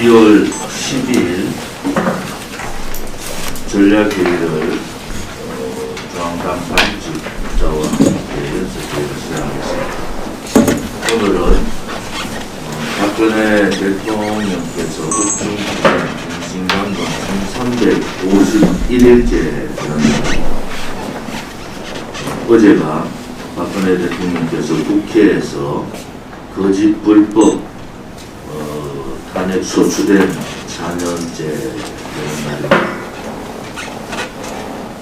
12월 10일 전략회의를 중앙당 단직자와 함께 연습회의를 시작하겠습니다. 오늘은 박근혜 대통령께서 국중기간 임신간동 1351일째라는 어제가 박근혜 대통령께서 국회에서 거짓 불법 탄핵 소추된 4년째 되는 날입니다.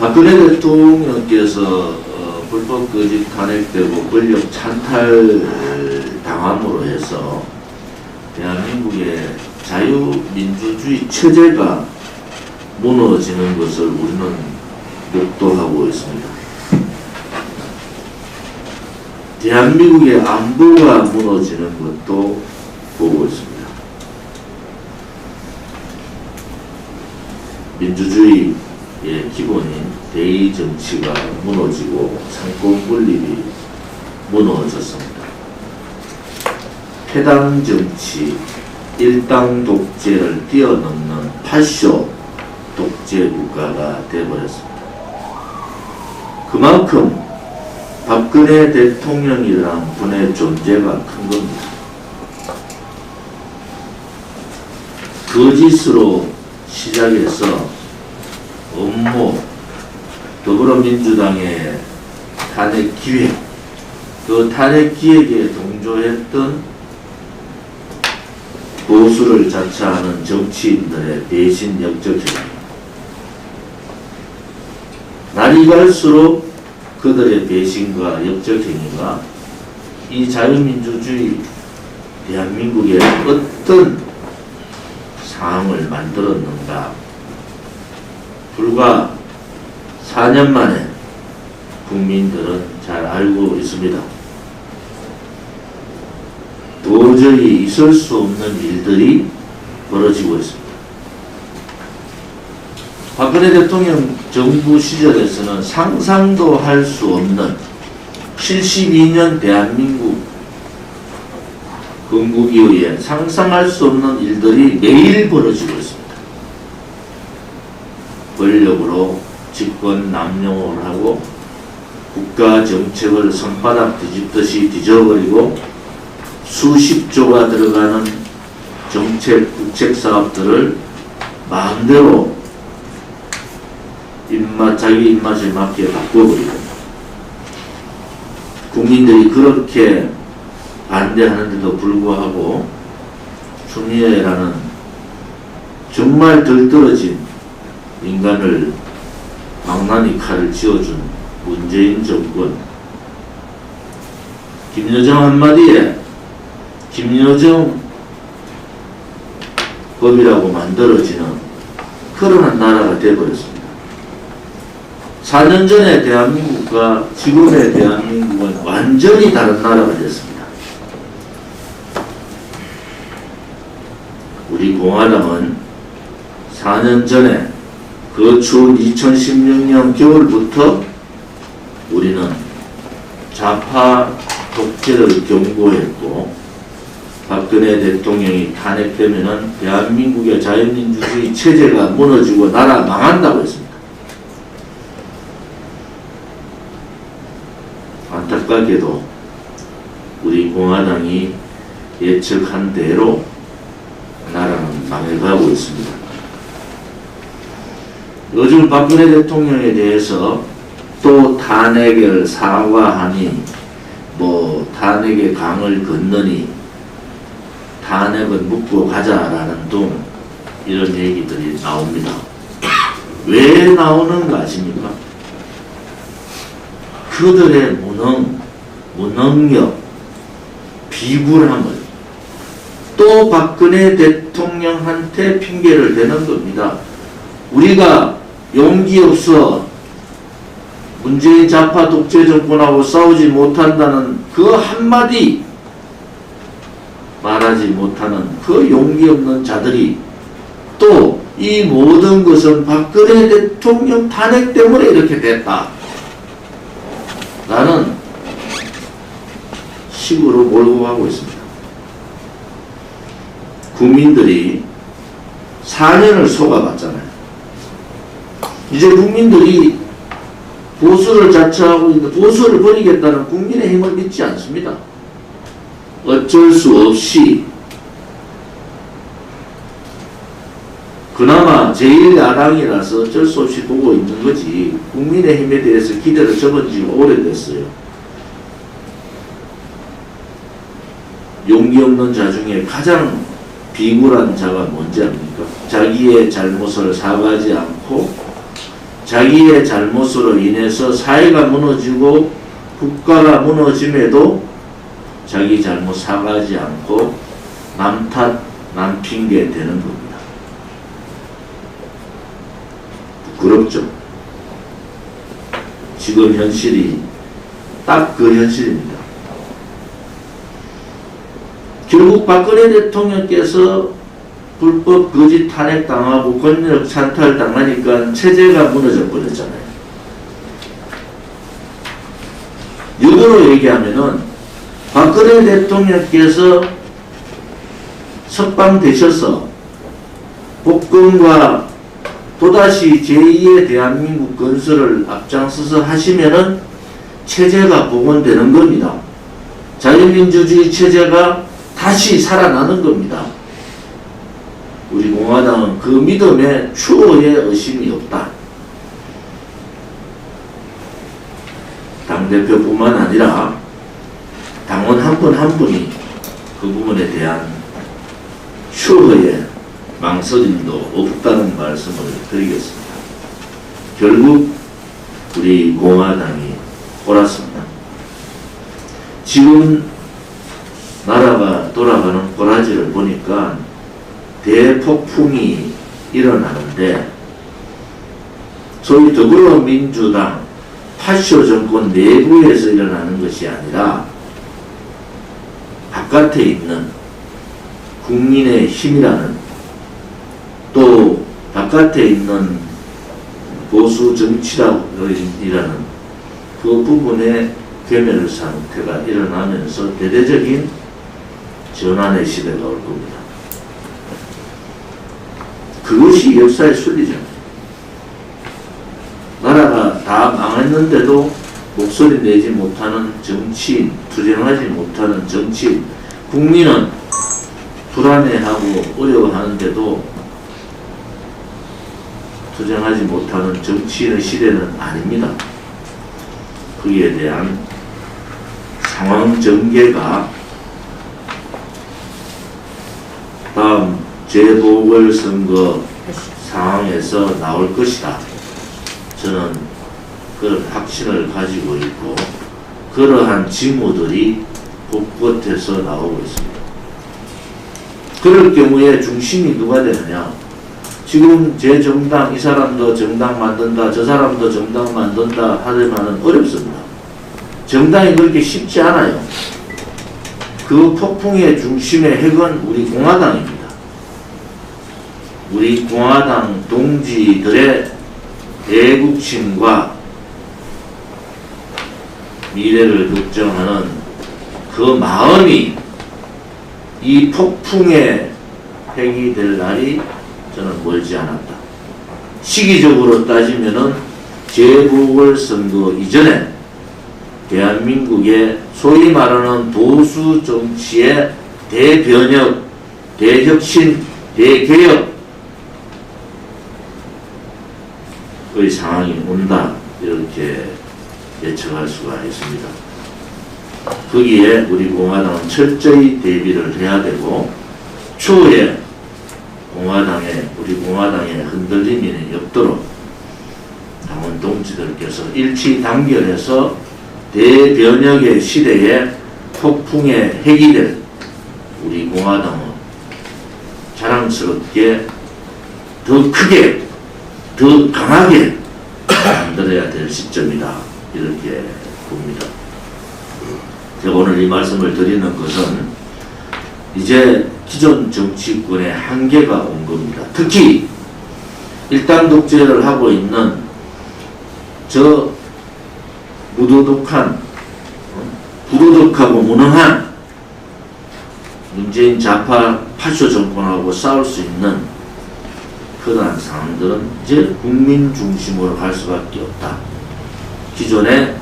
박근혜 대통령께서 불법 거짓 탄핵되고 권력 찬탈 당함으로 해서 대한민국의 자유민주주의 체제가 무너지는 것을 우리는 목도하고 있습니다. 대한민국의 안보가 무너지는 것도 보고 있습니다. 민주주의의 기본인 대의 정치가 무너지고 상권 분립이 무너졌습니다. 패당 정치, 일당 독재를 뛰어넘는 8쇼 독재 국가가 되어버렸습니다. 그만큼 박근혜 대통령이라는 분의 존재가 큰 겁니다. 거짓으로 시작해서 업무, 더불어민주당의 탄핵 기획, 그 탄핵 기획에 동조했던 보수를 자처하는 정치인들의 배신 역적행위, 날이 갈수록 그들의 배신과 역적행위가 이 자유민주주의 대한민국의 어떤 상황을 만들었는가. 불과 4년 만에 국민들은 잘 알고 있습니다. 도저히 있을 수 없는 일들이 벌어지고 있습니다. 박근혜 대통령 정부 시절에서는 상상도 할 수 없는 72년 대한민국 건국 이후에 상상할 수 없는 일들이 매일 벌어지고 있습니다. 권력으로 집권 남용을 하고 국가 정책을 손바닥 뒤집듯이 뒤져버리고 수십조가 들어가는 정책, 국책 사업들을 마음대로 자기 입맛에 맞게 바꿔버리고 국민들이 그렇게 반대하는데도 불구하고 추미애라는 정말 덜떨어진 인간을 망나니 칼을 쥐어준 문재인 정권, 김여정 한마디에 김여정 법이라고 만들어지는 그런 나라가 되어버렸습니다. 4년 전에 대한민국과 지금의 대한민국은 완전히 다른 나라가 됐습니다. 우리 공화당은 4년 전에 그 추운 2016년 겨울부터 우리는 좌파 독재를 경고했고 박근혜 대통령이 탄핵되면은 대한민국의 자유민주주의 체제가 무너지고 나라 망한다고 했습니다. 안타깝게도 우리 공화당이 예측한 대로 나라는 망해가고 있습니다. 요즘 박근혜 대통령에 대해서 또 탄핵을 사과하니 탄핵의 강을 건너니 탄핵은 묻고 가자라는 등 이런 얘기들이 나옵니다. 왜 나오는가 아십니까? 그들의 무능력, 비굴함을 또 박근혜 대통령한테 핑계를 대는 겁니다. 우리가 용기 없어 문재인 좌파 독재 정권하고 싸우지 못한다는 그 한마디 말하지 못하는 그 용기 없는 자들이 또 이 모든 것은 박근혜 대통령 탄핵 때문에 이렇게 됐다 라는 식으로 몰고 가고 있습니다. 국민들이 4년을 속아봤잖아요. 이제 국민들이 보수를 자처하고 있는데 보수를 버리겠다는 국민의힘을 믿지 않습니다. 어쩔 수 없이 그나마 제1야당이라서 어쩔 수 없이 보고 있는 거지 국민의힘에 대해서 기대를 접은 지가 오래됐어요. 용기 없는 자 중에 가장 비굴한 자가 뭔지 압니까? 자기의 잘못을 사과하지 않고 자기의 잘못으로 인해서 사회가 무너지고 국가가 무너짐에도 자기 잘못 사과하지 않고 남 탓, 남 핑계 대는 겁니다. 부끄럽죠? 지금 현실이 딱 그 현실입니다. 결국 박근혜 대통령께서 불법 거짓 탄핵당하고 권력 찬탈당하니까 체제가 무너져 버렸잖아요. 역으로 얘기하면은 박근혜 대통령께서 석방되셔서 복권과 또다시 제2의 대한민국 건설을 앞장서서 하시면은 체제가 복원되는 겁니다. 자유민주주의 체제가 다시 살아나는 겁니다. 우리 공화당은 그 믿음에 추호의 의심이 없다. 당대표뿐만 아니라 당원 한 분 한 분이 그 부분에 대한 추호의 망설임도 없다는 말씀을 드리겠습니다. 결국 우리 공화당이 옳았습니다. 지금 나라가 돌아가는 꼬라지를 보니까 대폭풍이 일어나는데 소위 더불어민주당 파쇼 정권 내부에서 일어나는 것이 아니라 바깥에 있는 국민의 힘이라는 또 바깥에 있는 보수 정치라는 그 부분의 괴멸 상태가 일어나면서 대대적인 전환의 시대가 올 겁니다. 그것이 역사의 순리잖아요. 나라가 다 망했는데도 목소리 내지 못하는 정치인, 투쟁하지 못하는 정치인, 국민은 불안해하고 어려워하는데도 투쟁하지 못하는 정치인의 시대는 아닙니다. 거기에 대한 상황 전개가 다음 재보궐선거 상황에서 나올 것이다. 저는 그런 확신을 가지고 있고 그러한 징후들이 곳곳에서 나오고 있습니다. 그럴 경우에 중심이 누가 되느냐? 지금 제 정당, 이 사람도 정당 만든다, 저 사람도 정당 만든다 하려면 어렵습니다. 정당이 그렇게 쉽지 않아요. 그 폭풍의 중심의 핵은 우리 공화당입니다. 우리 공화당 동지들의 애국심과 미래를 걱정하는 그 마음이 이 폭풍의 핵이 될 날이 저는 멀지 않았다. 시기적으로 따지면은 재보궐선거 이전에 대한민국의 소위 말하는 보수 정치의 대변혁, 대혁신, 대개혁의 상황이 온다. 이렇게 예측할 수가 있습니다. 거기에 우리 공화당은 철저히 대비를 해야 되고 추후에 우리 공화당의 흔들림이 없도록 당원 동지들께서 일치 단결해서 대변혁의 시대에 폭풍의 핵이 될 우리 공화당은 자랑스럽게 더 크게 더 강하게 만들어야 될 시점이다. 이렇게 봅니다. 제가 오늘 이 말씀을 드리는 것은 이제 기존 정치권의 한계가 온 겁니다. 특히 일당 독재를 하고 있는 저 부도덕하고 무능한 문재인 좌파 파쇼 정권하고 싸울 수 있는 그러한 상황들은 이제 국민 중심으로 갈 수밖에 없다. 기존의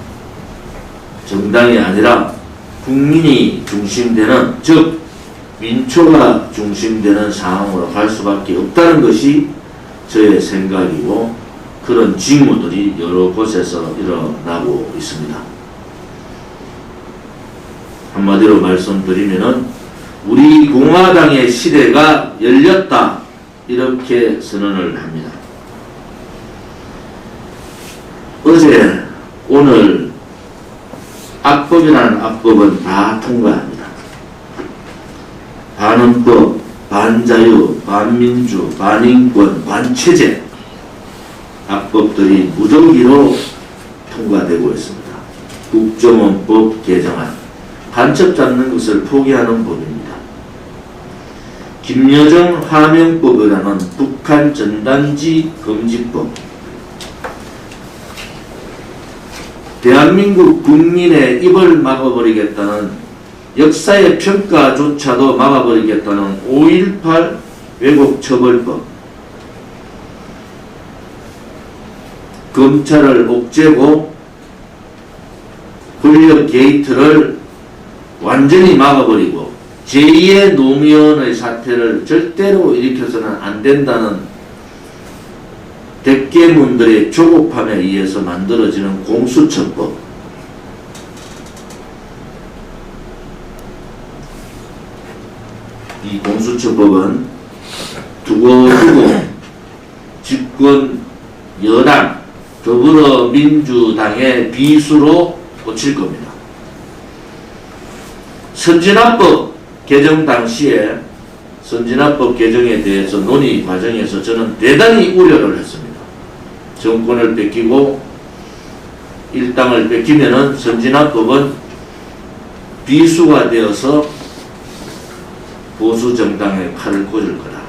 정당이 아니라 국민이 중심되는, 즉 민초가 중심되는 상황으로 갈 수밖에 없다는 것이 저의 생각이고, 그런 징후들이 여러 곳에서 일어나고 있습니다. 한마디로 말씀드리면은 우리 공화당의 시대가 열렸다, 이렇게 선언을 합니다. 어제 오늘 악법이라는 악법은 다 통과합니다. 반헌법, 반자유, 반민주, 반인권, 반체제 악법들이 무더기로 통과되고 있습니다. 국정원법 개정안, 간첩 잡는 것을 포기하는 법입니다. 김여정 하명법이라는 북한 전단지 금지법, 대한민국 국민의 입을 막아버리겠다는, 역사의 평가조차도 막아버리겠다는 5.18 왜곡처벌법, 검찰을 옥죄고 권력 게이트를 완전히 막아버리고 제2의 노무현의 사태를 절대로 일으켜서는 안 된다는 대깨문들의 조급함에 의해서 만들어지는 공수처법, 이 공수처법은 두고두고 집권 여당 더불어민주당의 비수로 꽂힐 겁니다. 선진화법 개정 당시에 선진화법 개정에 대해서 논의 과정에서 저는 대단히 우려를 했습니다. 정권을 뺏기고 일당을 뺏기면은 선진화법은 비수가 되어서 보수 정당의 칼을 꽂을 거다.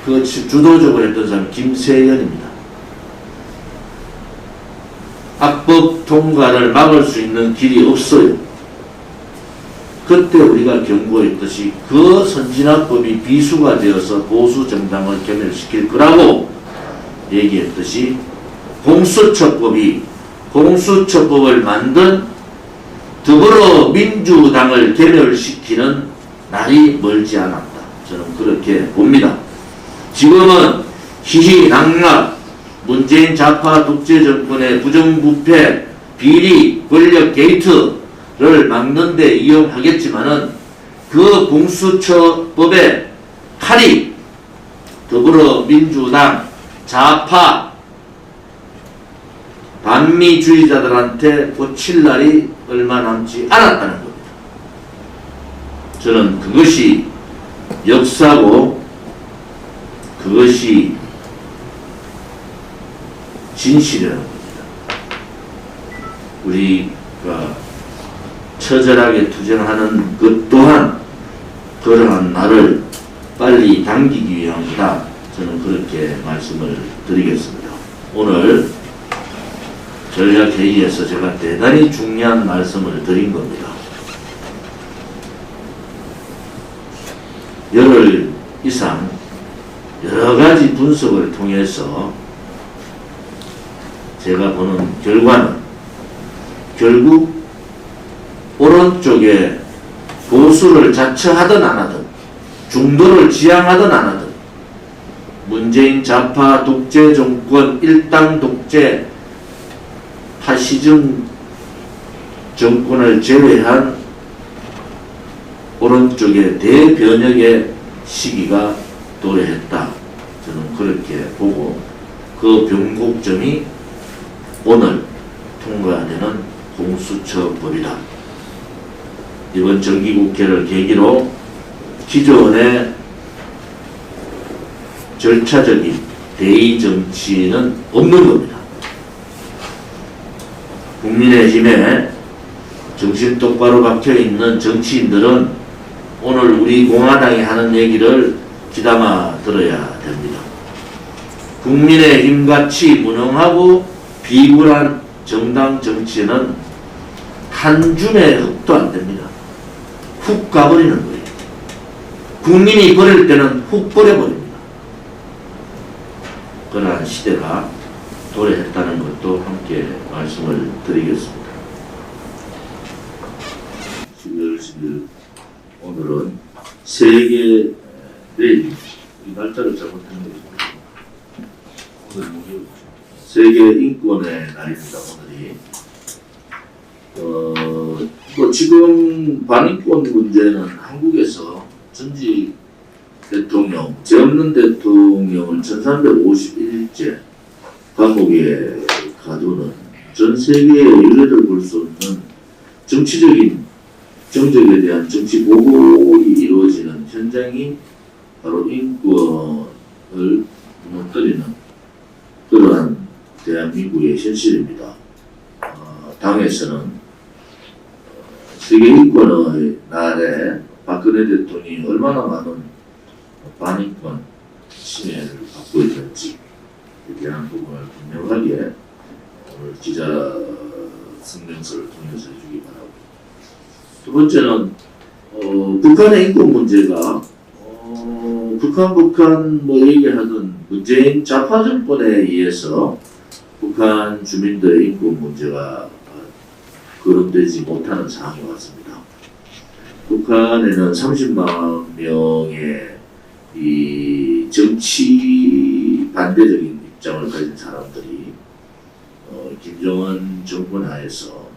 그 주도적으로 했던 사람 김세연입니다. 악법 통과를 막을 수 있는 길이 없어요. 그때 우리가 경고했듯이 그 선진화법이 비수가 되어서 보수 정당을 괴멸시킬 거라고 얘기했듯이 공수처법이 공수처법을 만든 더불어민주당을 괴멸시키는 날이 멀지 않았다. 저는 그렇게 봅니다. 지금은 희희낙낙 문재인 좌파 독재 정권의 부정부패, 비리, 권력 게이트를 막는 데 이용하겠지만은 그 공수처법의 칼이 더불어민주당 좌파 반미주의자들한테 꽂힐 날이 얼마 남지 않았다는 겁니다. 저는 그것이 역사고 그것이 진실이라는 겁니다. 우리가 처절하게 투쟁하는 것 또한 그러한 날을 빨리 당기기 위함이다. 저는 그렇게 말씀을 드리겠습니다. 오늘 전략회의에서 제가 대단히 중요한 말씀을 드린 겁니다. 열흘 이상 여러 가지 분석을 통해서 제가 보는 결과는 결국 오른쪽에 보수를 자처하든 안 하든 중도를 지향하든 안 하든 문재인 좌파 독재 정권 일당 독재 파시즘 정권을 제외한 오른쪽의 대변혁의 시기가 도래했다. 저는 그렇게 보고 그 변곡점이 오늘 통과되는 공수처법이다. 이번 정기국회를 계기로 기존의 절차적인 대의 정치는 없는 겁니다. 국민의힘에 정신 똑바로 박혀있는 정치인들은 오늘 우리 공화당이 하는 얘기를 귀담아 들어야 됩니다. 국민의힘같이 무능하고 비굴한 정당 정치는 한 줌의 흙도 안 됩니다. 훅 가버리는 거예요. 국민이 버릴 때는 훅 버려버립니다. 그러한 시대가 도래했다는 것도 함께 말씀을 드리겠습니다. 12월 10일 오늘은 세계 내일 이 날짜를 잘못했는 거죠. 오늘 세계 인권의 날입니다. 오늘이 뭐 지금 반인권 문제는 한국에서 전직 대통령, 죄 없는 대통령을 1351일째 감옥에 가두는 전 세계의 유례를 볼 수 없는 정치적인 정적에 대한 정치 보복이 이루어지는 현장이 바로 인권을 무너뜨리는 그러한 대한민국의 현실입니다. 당에서는 세계 인권의 날에 박근혜 대통령이 얼마나 많은 반인권 침해를 받고 있는지에 대한 부분을 분명하게 오늘 기자 성명서를 통해서 해주기 바라고. 두 번째는 북한의 인권 문제가 북한 뭐 얘기하던 문재인 좌파 정권에 의해서 북한 주민들의 인권 문제가 거론되지 못하는 상황이 왔습니다. 북한에는 30만 명의 이 정치 반대적인 입장을 가진 사람들이 김정은 정권 하에서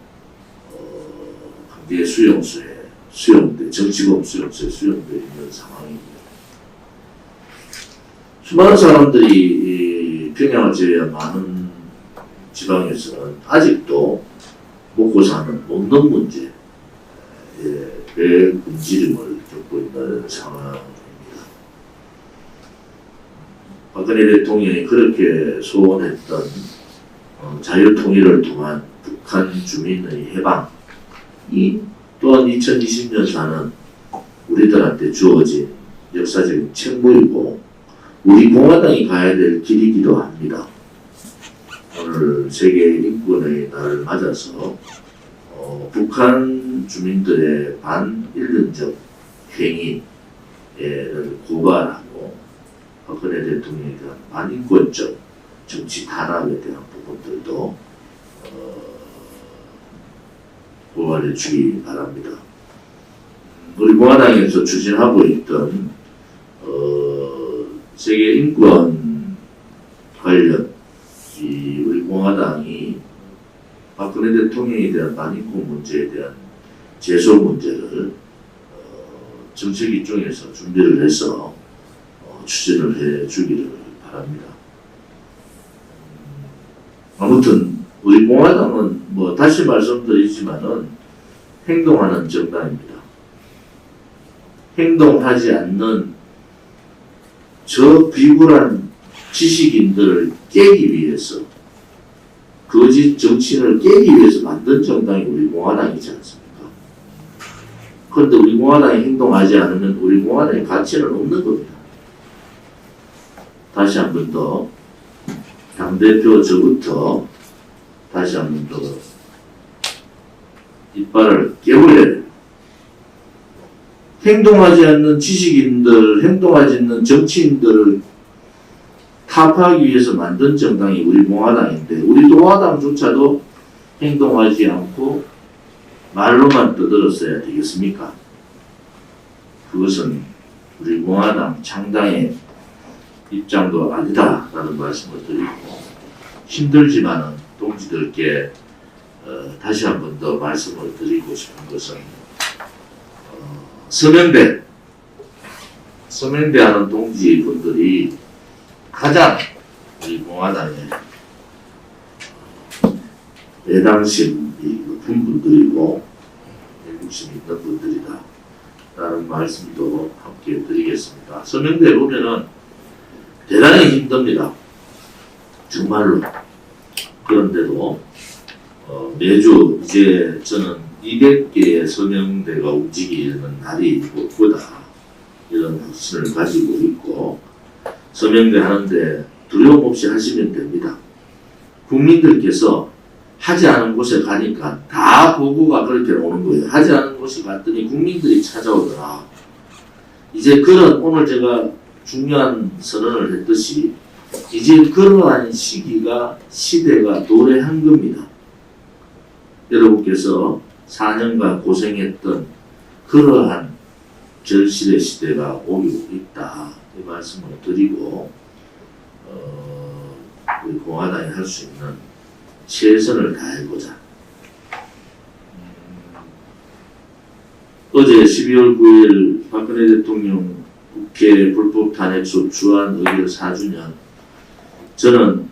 강제 수용돼 정치범 수용소에 수용돼 있는 상황입니다. 수많은 사람들이 평양을 제외한 많은 지방에서는 아직도 먹고 사는 먹는 문제에 굶주림을 겪고 있는 상황입니다. 박근혜 대통령이 그렇게 소원했던 자유통일을 통한 북한 주민의 해방이 또한 2020년 사는 우리들한테 주어진 역사적인 책무이고 우리 공화당이 가야 될 길이기도 합니다. 오늘 세계 인권의 날을 맞아서 북한 주민들의 반인륜적 행위를 고발하고 박근혜 대통령에 대한 반인권적 정치 탄압에 대한 부분들도 고발해 주기 바랍니다. 우리 공화당에서 추진하고 있던 세계 인권 관련 우리 공화당이 박근혜 대통령에 대한 반인권 문제에 대한 제소 문제를 정책 입장에서 준비를 해서 추진을 해 주기를 바랍니다. 아무튼 우리 공화당은 뭐 다시 말씀드리지만은 행동하는 정당입니다. 행동하지 않는 저 비굴한 지식인들을 깨기 위해서 거짓 정치인을 깨기 위해서 만든 정당이 우리 공화당이지 않습니까? 그런데 우리 공화당이 행동하지 않으면 우리 공화당의 가치는 없는 겁니다. 다시 한 번 더 당대표 저부터 다시 한 번 더 이빨을 깨물어야 됩니다. 행동하지 않는 지식인들, 행동하지 않는 정치인들을 타파하기 위해서 만든 정당이 우리 공화당인데 우리 공화당조차도 행동하지 않고 말로만 떠들었어야 되겠습니까? 그것은 우리 공화당 창당의 입장도 아니다라는 말씀을 드리고 힘들지만은 동지들께 다시 한 번 더 말씀을 드리고 싶은 것은 서명대하는 동지분들이 가장 우리 공화당에 애당심이 높은 분들이고 애국심이 있는 분들이다 라는 말씀도 함께 드리겠습니다. 서명대 보면은 대단히 힘듭니다. 정말로. 그런데도 매주 이제 저는 200개의 서명대가 움직이는 날이 올 거다 이런 확신을 가지고 있고 서명대 하는데 두려움 없이 하시면 됩니다. 국민들께서 하지 않은 곳에 가니까 다 보고가 그렇게 오는 거예요. 하지 않은 곳에 갔더니 국민들이 찾아오더라. 이제 그런 오늘 제가 중요한 선언을 했듯이 이제 그러한 시대가 도래한 겁니다. 여러분께서 4년간 고생했던 그러한 절실의 시대가 오고 있다. 이 말씀을 드리고 우리 공화당이 할 수 있는 최선을 다해보자. 어제 12월 9일 박근혜 대통령 국회 불법 탄핵 소추안 의결 4주년, 저는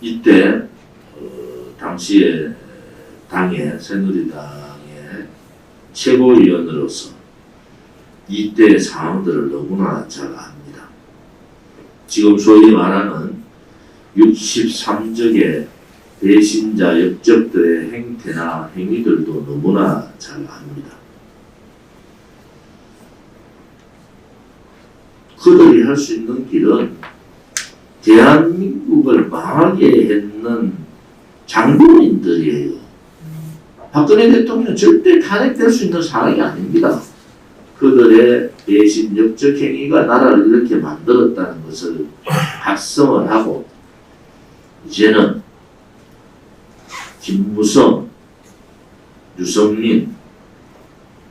이때 당시에 새누리당의 최고위원으로서 이때의 상황들을 너무나 잘 압니다. 지금 소위 말하는 63적의 배신자 역적들의 행태나 행위들도 너무나 잘 압니다. 그들이 할 수 있는 길은 대한민국을 망하게 했는 장본인들이에요. 박근혜 대통령 절대 탄핵될 수 있는 상황이 아닙니다. 그들의 배신 역적 행위가 나라를 이렇게 만들었다는 것을 각성을 하고, 이제는 김무성, 유성민,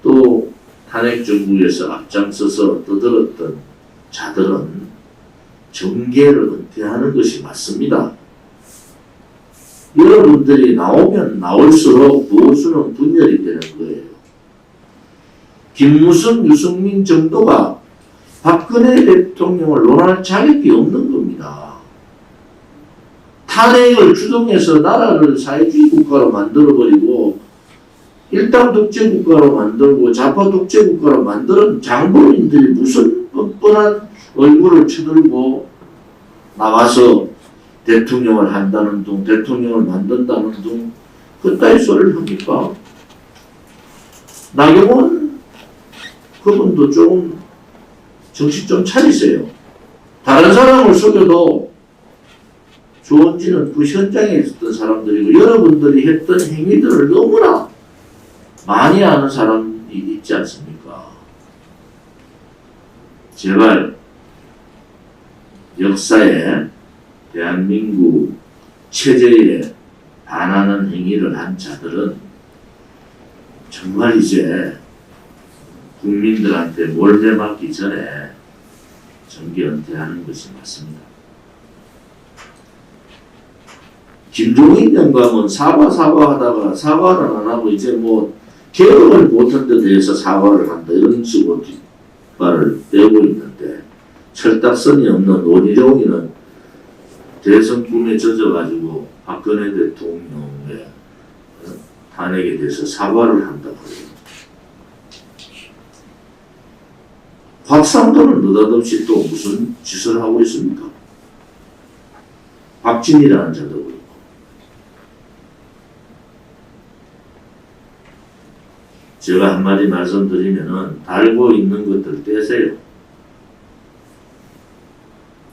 또 탄핵 정부에서 앞장서서 떠들었던 자들은 정계를 은퇴하는 것이 맞습니다. 여러분들이 나오면 나올수록 보수는 분열이 되는 거예요. 김무성, 유승민 정도가 박근혜 대통령을 논할 자격이 없는 겁니다. 탄핵을 주동해서 나라를 사회주의 국가로 만들어버리고 일당 독재 국가로 만들고 좌파 독재 국가로 만드는 장본인들이 무슨 뻔뻔한 얼굴을 쳐들고 나와서 대통령을 한다는 둥, 대통령을 만든다는 둥, 그따위 소리를 합니까? 나경원 그분도 조금 정신 좀 차리세요. 다른 사람을 속여도 좋은지는 그 현장에 있었던 사람들이고, 여러분들이 했던 행위들을 너무나 많이 아는 사람이 있지 않습니까? 제발 역사에 대한민국 체제에 반하는 행위를 한 자들은 정말 이제 국민들한테 몰래 맞기 전에 정계 은퇴하는 것이 맞습니다. 김종인 영감은 사과하다가 사과를 안 하고 이제 뭐 개혁을 못한 데 대해서 사과를 한다 이런 식으로 뒷발을 떼고 있는데, 철딱선이 없는 원희룡이는 대선 꿈에 젖어가지고 박근혜 대통령의 탄핵에 대해서 사과를 한다고 해요. 박상도는 느닷없이 또 무슨 짓을 하고 있습니까? 박진이라는 자도 그렇고. 제가 한마디 말씀드리면은 달고 있는 것들 떼세요.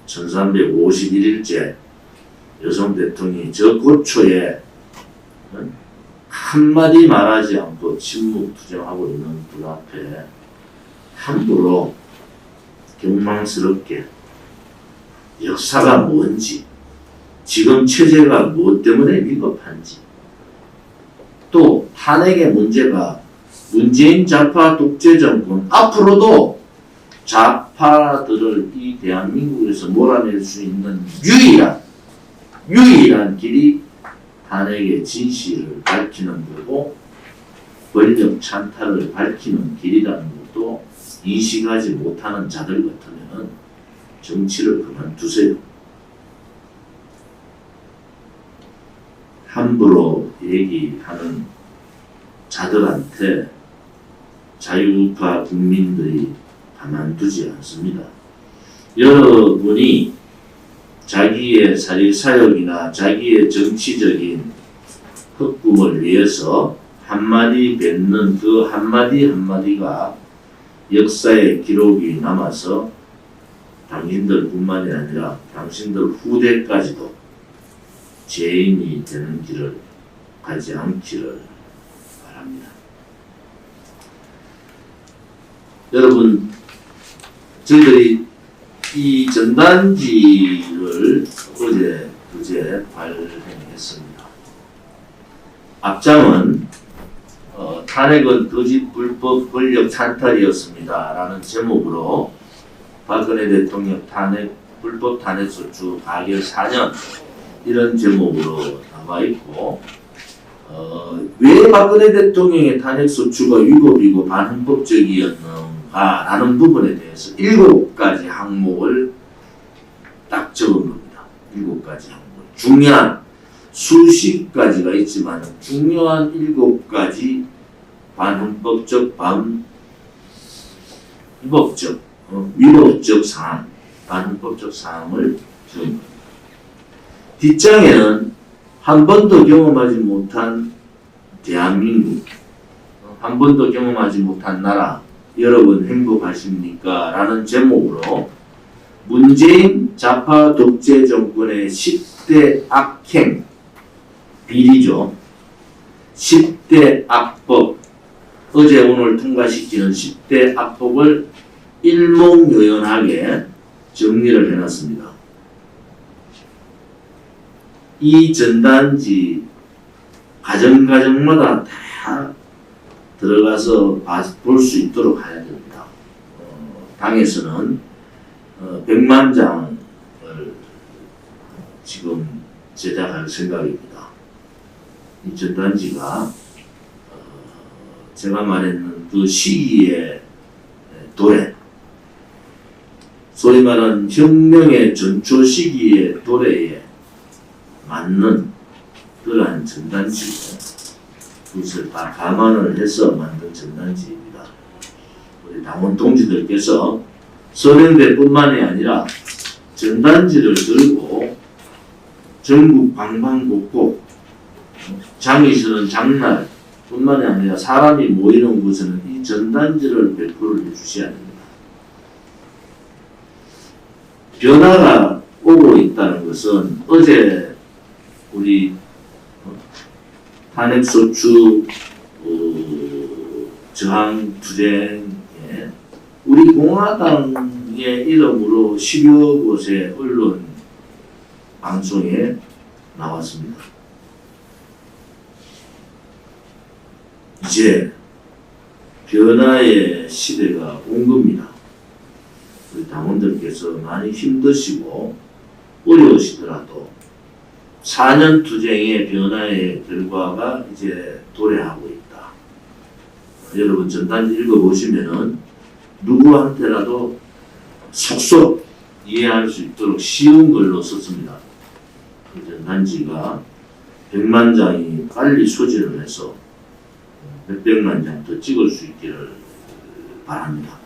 1351일째 여성 대통령이 저 고초에 한마디 말하지 않고 침묵투정하고 있는 분 앞에 함부로 경망스럽게 역사가 뭔지, 지금 체제가 무엇 때문에 위급한지, 또 탄핵의 문제가 문재인 좌파 독재 정권 앞으로도 좌파들을 이 대한민국에서 몰아낼 수 있는 유일한 길이 탄핵의 진실을 밝히는 거고 권력 찬탈을 밝히는 길이라는 것도 인식하지 못하는 자들 같으면 정치를 그만두세요. 함부로 얘기하는 자들한테 자유우파 국민들이 가만두지 않습니다. 여러분이 자기의 사회사역이나 자기의 정치적인 흑꿈을 위해서 한마디 뱉는 그 한마디가 역사의 기록이 남아서 당신들뿐만이 아니라 당신들 후대까지도 죄인이 되는 길을 가지 않기를 바랍니다. 여러분, 저희들이 이 전단지를 그제 발행했습니다. 앞장은 탄핵은 거짓 불법 권력 찬탈이었습니다 라는 제목으로 박근혜 대통령 불법 탄핵소추 가결 4년 이런 제목으로 나와 있고, 왜 박근혜 대통령의 탄핵소추가 위법이고 반헌법적이었는가 라는 부분에 대해서 7가지 항목을 딱 적은 겁니다. 7가지 항목. 중요한 수십 가지가 있지만 중요한 7가지 반헌법적, 위법적 사항, 반헌법적 사항을 적은 겁니다. 뒷장에는 한 번도 경험하지 못한 대한민국, 한 번도 경험하지 못한 나라, 여러분 행복하십니까? 라는 제목으로 문재인 좌파 독재 정권의 10대 악행, 비리죠. 10대 악법, 어제 오늘 통과시키는 10대 악법을 일목요연하게 정리를 해놨습니다. 이 전단지 가정마다 다 들어가서 볼 수 있도록 해야 됩니다. 당에서는 100만 장을 지금 제작할 생각입니다. 이 전단지가 제가 말했는 그 시기의 도래, 소위 말하는 혁명의 전초 시기의 도래에 맞는 그러한 전단지, 그것을 다 감안을 해서 만든 전단지입니다. 우리 당원 동지들께서 서명대뿐만이 아니라 전단지를 들고 전국 방방곡곡, 장이 서는 장날 뿐만이 아니라 사람이 모이는 곳에는 이 전단지를 배포를 해주셔야 됩니다. 변화가 오고 있다는 것은 어제 우리 탄핵소추 저항 투쟁에 우리 공화당의 이름으로 10여 곳의 언론 방송에 나왔습니다. 이제 변화의 시대가 온 겁니다. 우리 당원들께서 많이 힘드시고 어려우시더라도 4년 투쟁의 변화의 결과가 이제 도래하고 있다. 여러분 전단지 읽어보시면은 누구한테라도 속속 이해할 수 있도록 쉬운 글로 썼습니다. 그 전단지가 100만 장이 빨리 소진을 해서 몇백만 장 더 찍을 수 있기를 바랍니다.